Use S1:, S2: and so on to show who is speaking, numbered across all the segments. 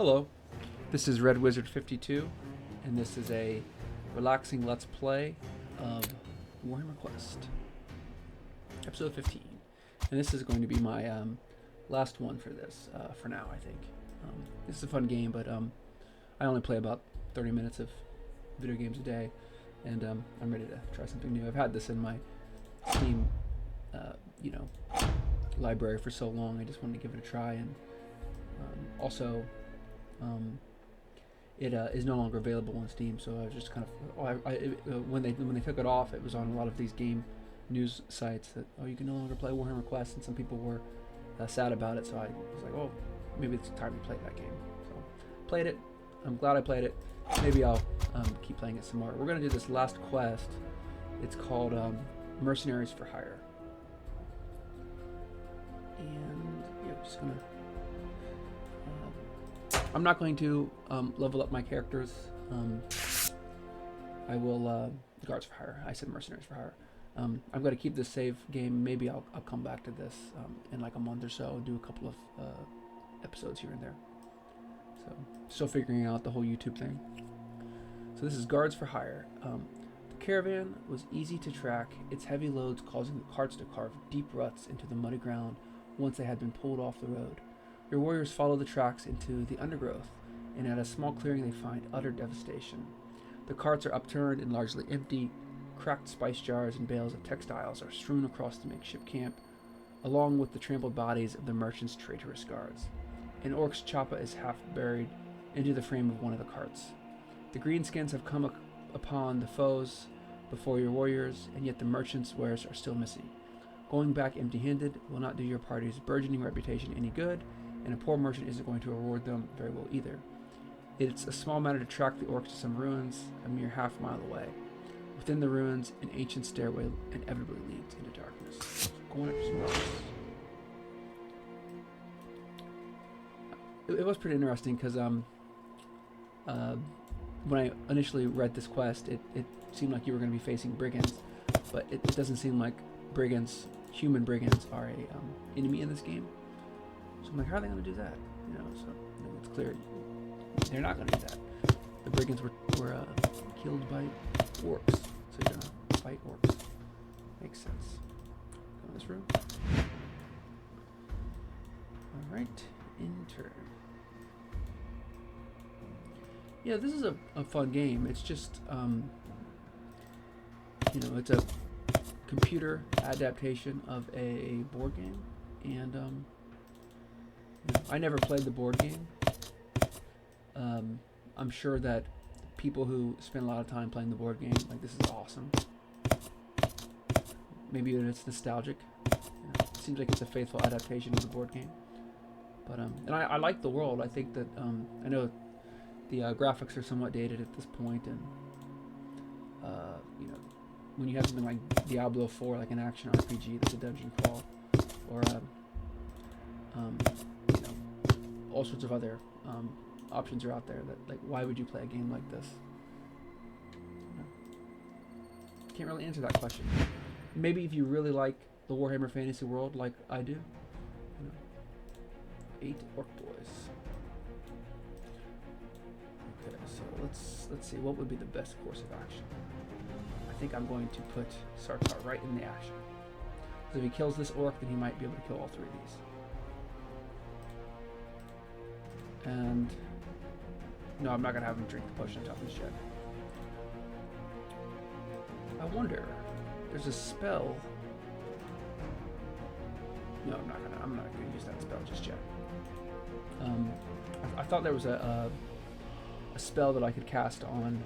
S1: Hello, this is Red Wizard 52, and this is a relaxing Let's Play of Warhammer Quest, episode 15. And this is going to be my last one for this, for now, I think. This is a fun game, but I only play about 30 minutes of video games a day, and I'm ready to try something new. I've had this in my Steam, library for so long. I just wanted to give it a try, and also. It is no longer available on Steam, so I was just kind of when they took it off, it was on a lot of these game news sites that you can no longer play Warhammer Quest, and some people were sad about it. So I was like, oh, maybe it's time to play that game. So played it. I'm glad I played it. Maybe I'll keep playing it some more. We're gonna do this last quest. It's called Mercenaries for Hire, and yeah, just gonna. I'm not going to level up my characters. I will guards for hire. I said mercenaries for hire. I'm going to keep this save game. Maybe I'll come back to this in like a month or so. Do a couple of episodes here and there. So still figuring out the whole YouTube thing. So this is guards for hire. The caravan was easy to track. Its heavy loads causing the carts to carve deep ruts into the muddy ground once they had been pulled off the road. Your warriors follow the tracks into the undergrowth, and at a small clearing they find utter devastation. The carts are upturned and largely empty. Cracked spice jars and bales of textiles are strewn across the makeshift camp, along with the trampled bodies of the merchants' traitorous guards. An orc's choppa is half buried into the frame of one of the carts. The greenskins have come upon the foes before your warriors, and yet the merchants' wares are still missing. Going back empty-handed will not do your party's burgeoning reputation any good, and a poor merchant isn't going to reward them very well either. It's a small matter to track the orcs to some ruins a mere half-mile away. Within the ruins, an ancient stairway inevitably leads into darkness. Going up some rocks. It was pretty interesting because when I initially read this quest, it seemed like you were going to be facing brigands, but it doesn't seem like human brigands, are a enemy in this game. So I'm like, how are they going to do that? So it's clear they're not going to do that. The brigands were killed by orcs, so you're going to fight orcs. Makes sense. Go in this room. All right, enter. Yeah, this is a fun game. It's just, it's a computer adaptation of a board game, and I never played the board game. I'm sure that people who spend a lot of time playing the board game, like, this is awesome. Maybe it's nostalgic. It seems like it's a faithful adaptation of the board game. But and I like the world. I think that I know the graphics are somewhat dated at this point, and when you have something like Diablo 4, like an action RPG that's a dungeon crawl, or all sorts of other options are out there that, like, why would you play a game like this? Can't really answer that question. Maybe if you really like the Warhammer fantasy world like I do. 8 orc boys. Okay, so let's see, what would be the best course of action? I think I'm going to put Sartar right in the action. Because if he kills this orc, then he might be able to kill all 3 of these. And no, I'm not gonna have him drink the potion of toughness yet. I wonder, there's a spell. No, I'm not gonna use that spell just yet. I thought there was a spell that I could cast on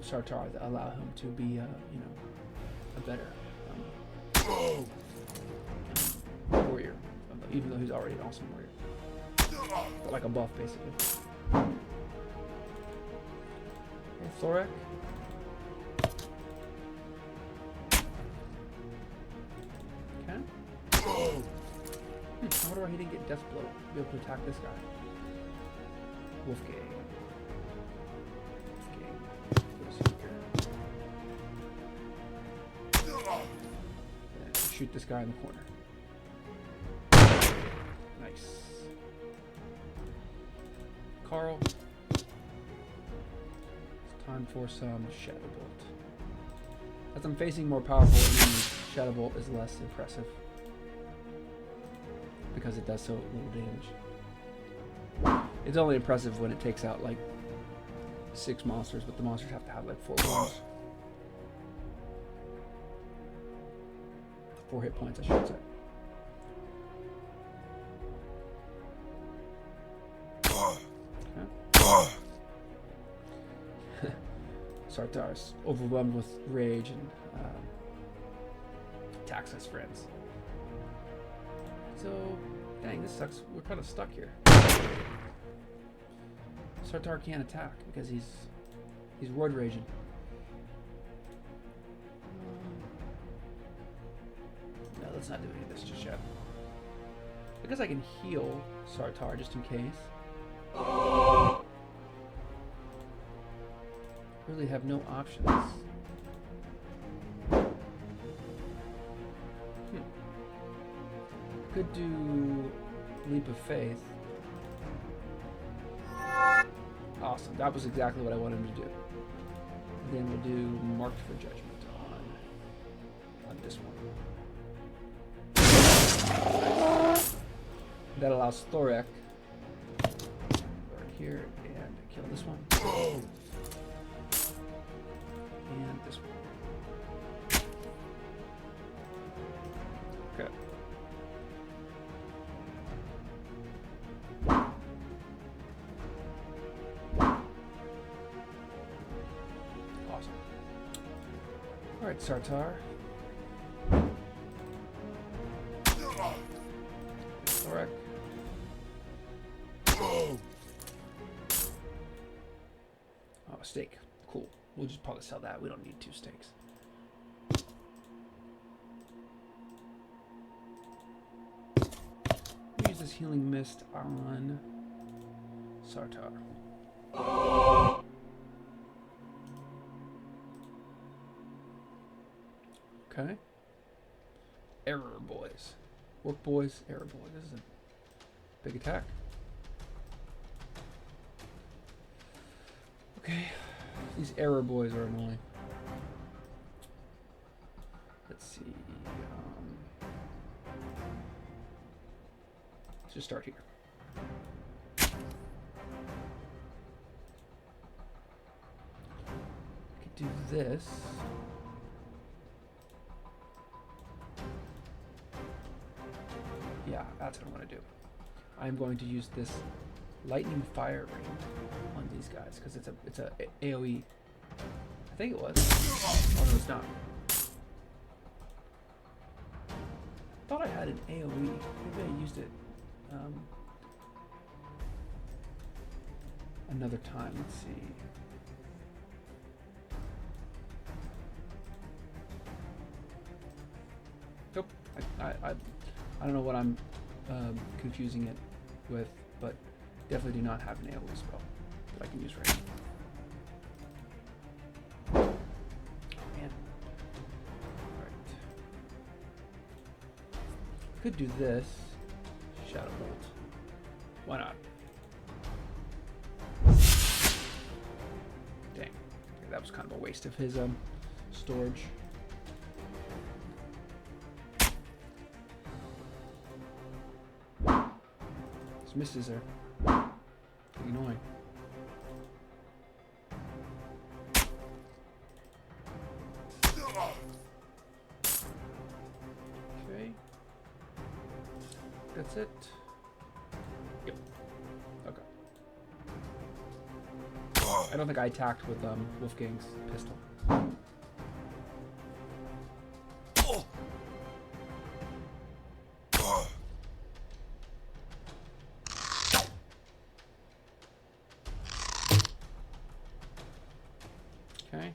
S1: Sartar that allow him to be a better warrior, even though he's already an awesome warrior. Like a buff, basically. Okay, Thorak. Okay. I wonder why he didn't get Death Blow to be able to attack this guy. Wolfgang. And shoot this guy in the corner. Nice. Carl. It's time for some Shadow Bolt. As I'm facing more powerful enemies, Shadow Bolt is less impressive because it does so little damage. It's only impressive when it takes out like 6 monsters, but the monsters have to have like 4 wounds. 4 hit points, I should say. Sartar's overwhelmed with rage and attacks his friends. So, dang, this sucks. We're kind of stuck here. Sartar can't attack because he's word raging. No, let's not do any of this just yet. I guess I can heal Sartar just in case. Really have no options. Could do Leap of Faith. Awesome. That was exactly what I wanted him to do. Then we'll do Marked for Judgment on this one. That allows Thorek right here and kill this one. And this one. Okay. Awesome. Alright, Sartar. Thorek. Oh, a steak. Cool. We'll just probably sell that. We don't need 2 steaks. We'll use this healing mist on Sartar. Okay. Error boys. Work boys, error boys. This is a big attack. Okay. These error boys are annoying. Let's see. Let's just start here. I could do this. Yeah, that's what I want to do. I'm going to use this lightning fire ring on these guys because it's a AoE. I think it was. Oh no, it's not. I thought I had an AoE. Maybe I used it another time. Let's see. Nope. I don't know what I'm confusing it with, but definitely do not have an AoE spell that I can use right now. Oh man. Alright. Could do this. Shadow Bolt. Why not? Dang. That was kind of a waste of his storage. His misses are annoying. Okay. That's it. Yep. Okay. I don't think I attacked with Wolfgang's pistol. Okay.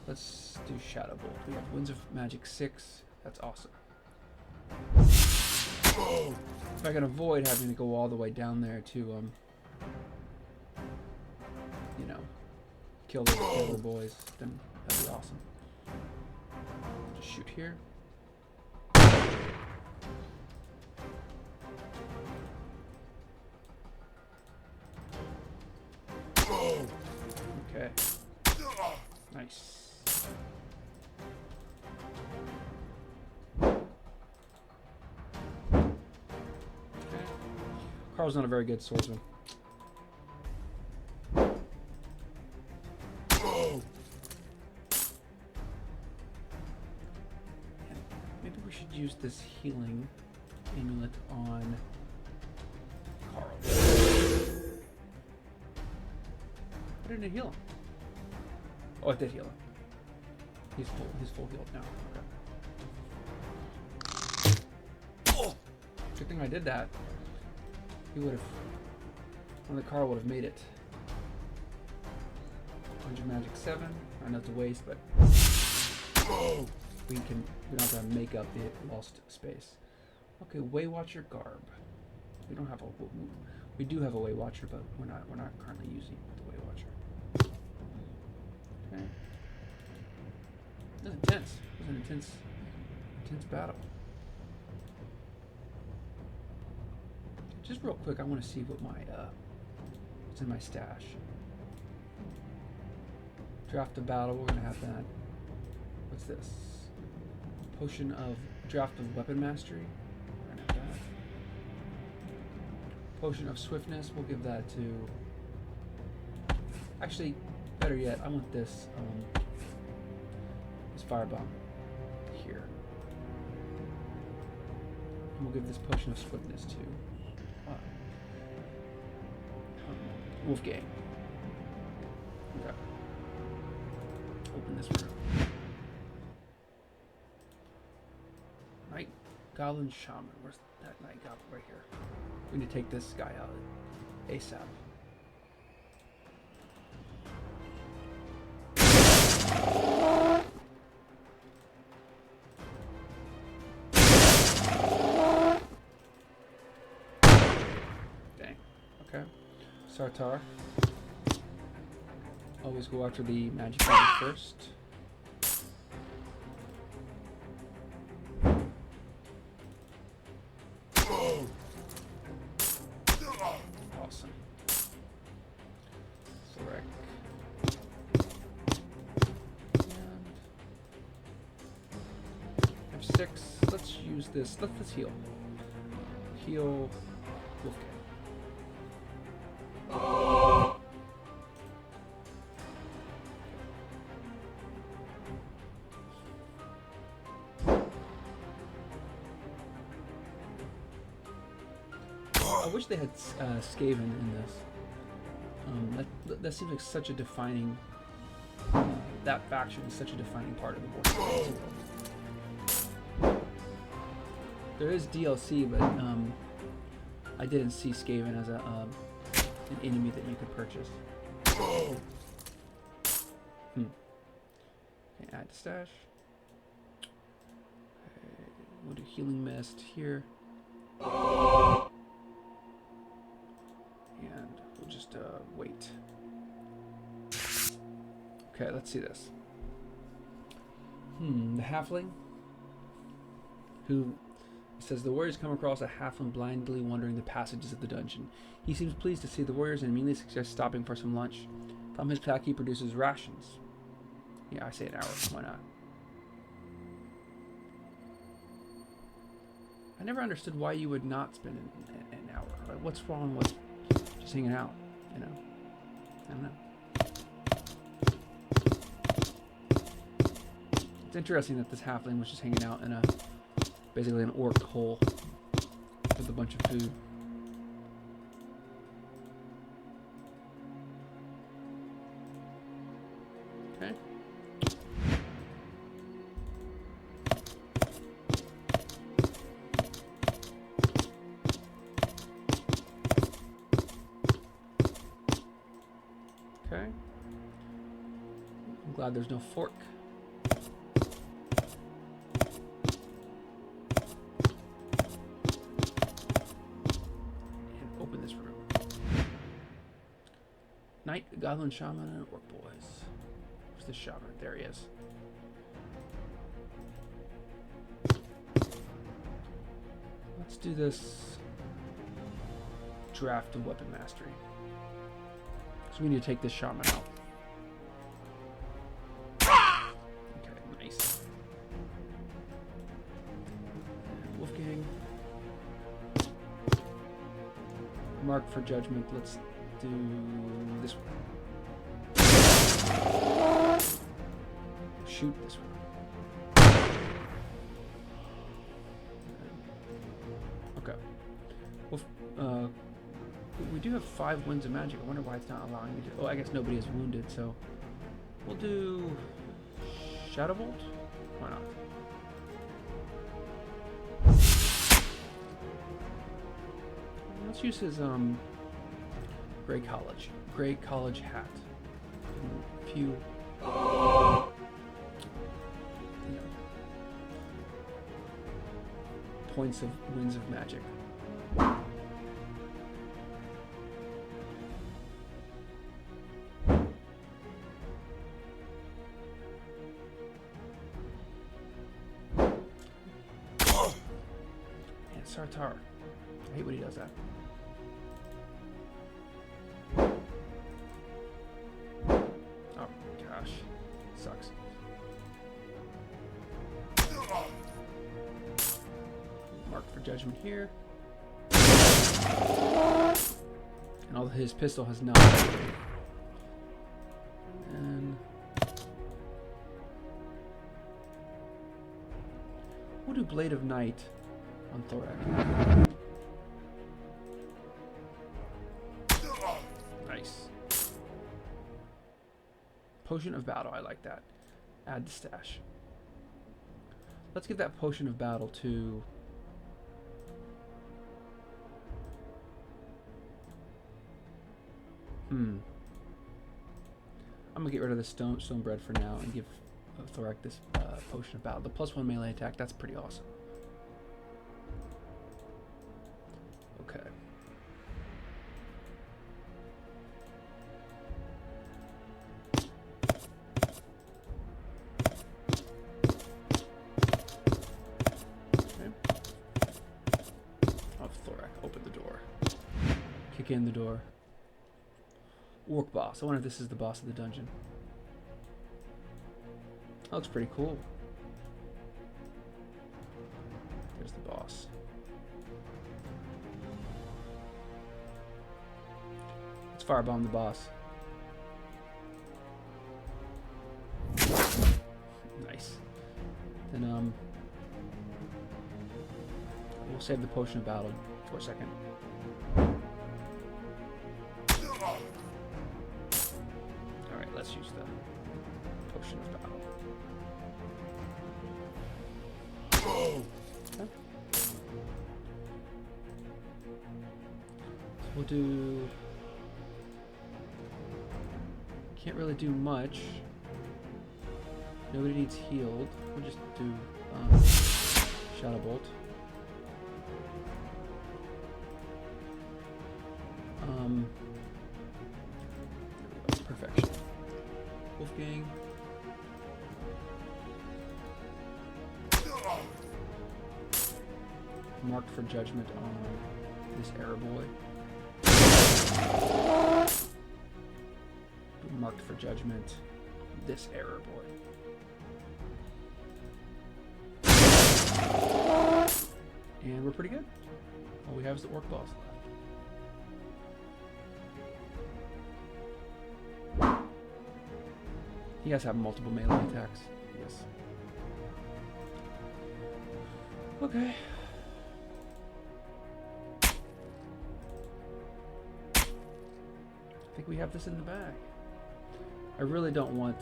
S1: Let's do Shadow Bolt. We have Winds of Magic 6. That's awesome. If I can avoid having to go all the way down there to, you know, kill the other boys, then that'd be awesome. Just shoot here. Okay. Nice. Okay. Carl's not a very good swordsman. Maybe we should use this healing amulet on Carl. Why didn't it heal him? Oh, it did heal him. He's full healed now. Okay. Oh, good thing I did that. He would have. Well, the Carl would have made it. 100 magic 7. I know it's a waste, but we don't have to make up the lost space. Okay, Waywatcher garb. We don't have a. We do have a Waywatcher, but we're not currently using the Waywatcher. Okay. That was intense. It was an intense battle. Just real quick, I want to see what my what's in my stash. Draft of battle. We're gonna have that. What's this? Potion of draft of weapon mastery. We're gonna have that. Potion of swiftness. We'll give that to. Actually, better yet, I want this. This firebomb here. And we'll give this potion of swiftness to Wolfgang. Okay. Open this room. Night Goblin Shaman. Where's that Night Goblin? Right here. We need to take this guy out ASAP. Dang. Okay. Sartar. Always go after the magic item first. Awesome. Select. And F6. Let's use this. Let's heal. Heal Wolfgang. I wish they had Skaven in this. That seems like such a defining. That faction is such a defining part of the Warhammer. There is DLC, but I didn't see Skaven as an enemy that you could purchase. Okay, add to stash. Okay, we'll do healing mist here. And we'll just wait. Okay, let's see this. The halfling, who says the warriors come across a halfling blindly wandering the passages of the dungeon. He seems pleased to see the warriors and immediately suggests stopping for some lunch. From his pack, he produces rations. Yeah, I say an hour. Why not? I never understood why you would not spend an hour. Like, what's wrong with just hanging out, you know? I don't know. It's interesting that this halfling was just hanging out in basically an orc hole with a bunch of food. Okay. Okay. I'm glad there's no fork. And open this room. Knight, Goblin Shaman, and Orc Boys. Where's the Shaman? There he is. Let's do this draft of weapon mastery. So we need to take this shaman out. Wolfgang. Mark for judgment. Let's do this one. Shoot this one. Okay. Well, we do have 5 winds of magic. I wonder why it's not allowing me to. Oh, I guess nobody is wounded, so we'll do Shadow Bolt. Why not? Let's use his Grey College hat. A few, you know, points of winds of magic. And Sartar. I hate when he does that. Oh gosh, sucks. Mark for judgment here. And all his pistol has not. And we'll do Blade of Night on Thorak. Nice. Potion of Battle, I like that. Add to stash. Let's give that Potion of Battle to I'm gonna get rid of the stone bread for now and give Thorak this Potion of Battle. The +1 melee attack, that's pretty awesome. Okay. Have Thorak open the door. Kick in the door. Orc boss. I wonder if this is the boss of the dungeon. That looks pretty cool. There's the boss. Let's firebomb the boss. Nice. Then we'll save the Potion of Battle for a second. Let's use the Potion of Battle. Okay. So we'll do. Can't really do much. Nobody needs healed. We'll just do Shadow Bolt. Perfection. Wolfgang. Marked for judgment on this error boy. Marked for judgment on this error boy. And we're pretty good. All we have is the orc boss left. He has to have multiple melee attacks. Yes. Okay. I think we have this in the bag. I really don't want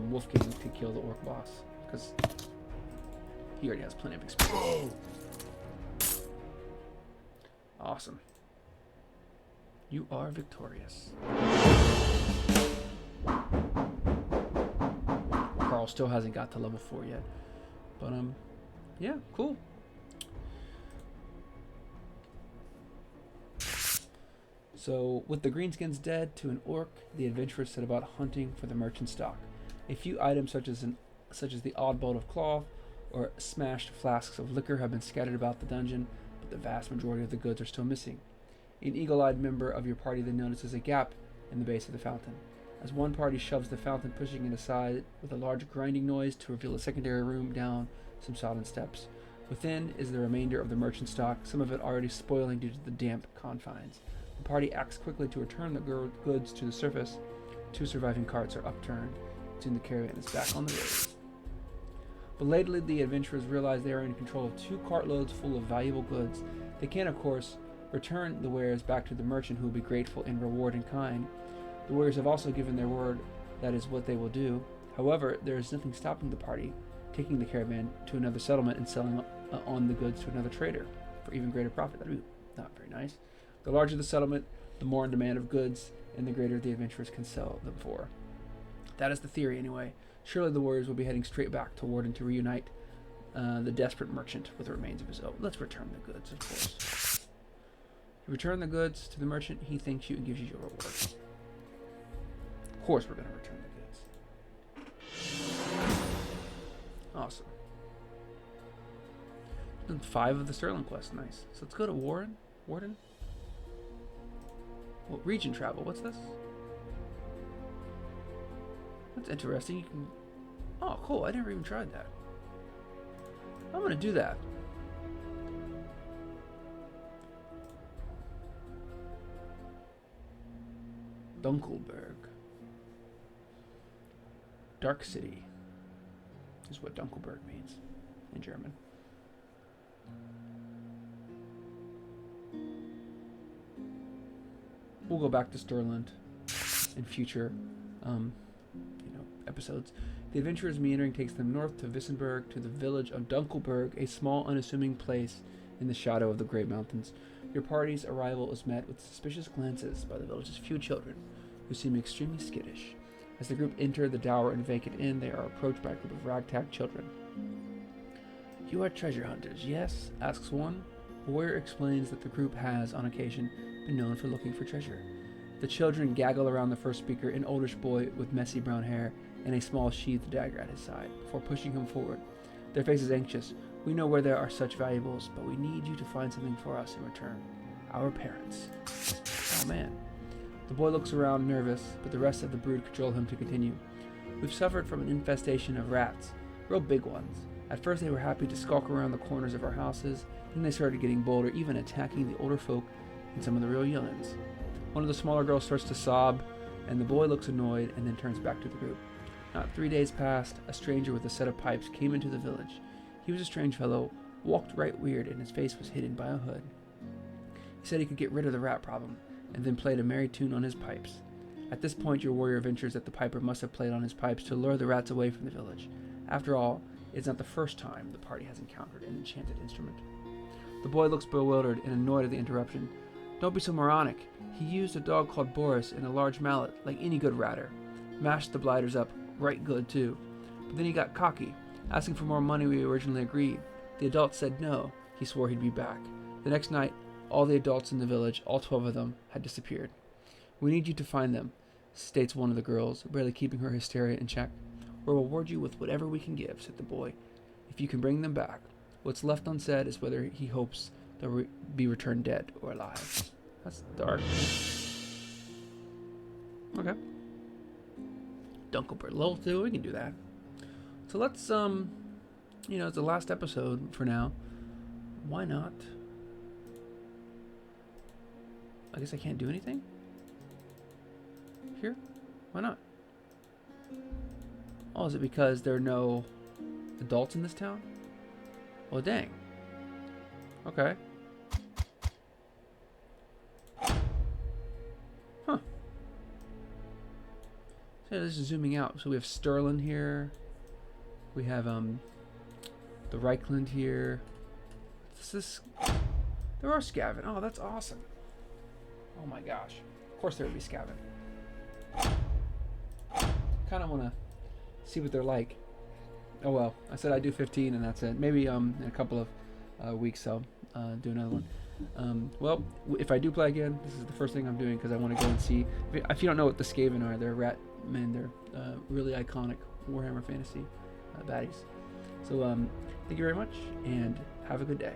S1: Wolfgang to kill the orc boss because he already has plenty of experience. Awesome. You are victorious. Carl still hasn't got to level 4 yet, but yeah, cool. So with the greenskins dead to an orc, the adventurers set about hunting for the merchant stock. A few items such as the odd bolt of cloth or smashed flasks of liquor have been scattered about the dungeon, but the vast majority of the goods are still missing. An eagle-eyed member of your party then notices a gap in the base of the fountain. As one party shoves the fountain, pushing it aside with a large grinding noise to reveal a secondary room down some sodden steps. Within is the remainder of the merchant stock, some of it already spoiling due to the damp confines. The party acts quickly to return the goods to the surface. 2 surviving carts are upturned. Soon the caravan is back on the road. Belatedly, the adventurers realize they are in control of 2 cartloads full of valuable goods. They can, of course, return the wares back to the merchant, who will be grateful in reward in kind. The warriors have also given their word that is what they will do. However, there is nothing stopping the party taking the caravan to another settlement and selling on the goods to another trader for even greater profit. That would be not very nice. The larger the settlement, the more in demand of goods, and the greater the adventurers can sell them for. That is the theory, anyway. Surely the warriors will be heading straight back to Warden to reunite the desperate merchant with the remains of his own. Let's return the goods, of course. You return the goods to the merchant, he thanks you and gives you your reward. Of course we're going to return the goods. Awesome. Done 5 of the Sterling quest, nice. So let's go to Warden. Well, region travel, what's this? That's interesting. You can... Oh, cool. I never even tried that. I'm going to do that. Dunkelberg. Dark City is what Dunkelberg means in German. We'll go back to Stirland in future episodes. The adventurers meandering takes them north to Wissenberg, to the village of Dunkelberg, a small unassuming place in the shadow of the Great Mountains. Your party's arrival is met with suspicious glances by the village's few children, who seem extremely skittish. As the group enter the dour and vacant inn, they are approached by a group of ragtag children. You are treasure hunters, yes? Asks one. A warrior explains that the group has, on occasion, been known for looking for treasure. The children gaggle around the first speaker, an oldish boy with messy brown hair and a small sheathed dagger at his side, before pushing him forward. Their faces anxious. We know where there are such valuables, but we need you to find something for us in return. Our parents. Oh man. The boy looks around nervous, but the rest of the brood cajole him to continue. We've suffered from an infestation of rats, real big ones. At first they were happy to skulk around the corners of our houses, then they started getting bolder, even attacking the older folk and some of the real young'uns. One of the smaller girls starts to sob, and the boy looks annoyed and then turns back to the group. Not 3 days passed, a stranger with a set of pipes came into the village. He was a strange fellow, walked right weird, and his face was hidden by a hood. He said he could get rid of the rat problem, and then played a merry tune on his pipes. At this point, your warrior ventures that the piper must have played on his pipes to lure the rats away from the village. After all, it's not the first time the party has encountered an enchanted instrument. The boy looks bewildered and annoyed at the interruption. Don't be so moronic. He used a dog called Boris and a large mallet, like any good ratter. Mashed the blighters up right good, too. But then he got cocky, asking for more money we originally agreed. The adults said no. He swore he'd be back. The next night, all the adults in the village, all 12 of them, had disappeared. We need you to find them, states one of the girls, barely keeping her hysteria in check. We'll reward you with whatever we can give, said the boy, if you can bring them back. What's left unsaid is whether he hopes they'll be returned dead or alive. That's dark. Okay. Dunkelberg level 2, we can do that. So let's, it's the last episode for now. Why not? I guess I can't do anything? Here? Why not? Oh, is it because there are no adults in this town? Well, dang. Okay. Huh. So this is zooming out. So we have Stirland here. We have the Reichland here. What's this? There are Skaven. Oh, that's awesome. Oh my gosh. Of course there would be Skaven. Kind of want to see what they're like. Oh well, I said I'd do 15 and that's it. Maybe in a couple of weeks I'll do another one. Well, if I do play again, this is the first thing I'm doing because I want to go and see. If you don't know what the Skaven are, they're rat men. They're really iconic Warhammer Fantasy baddies. So thank you very much and have a good day.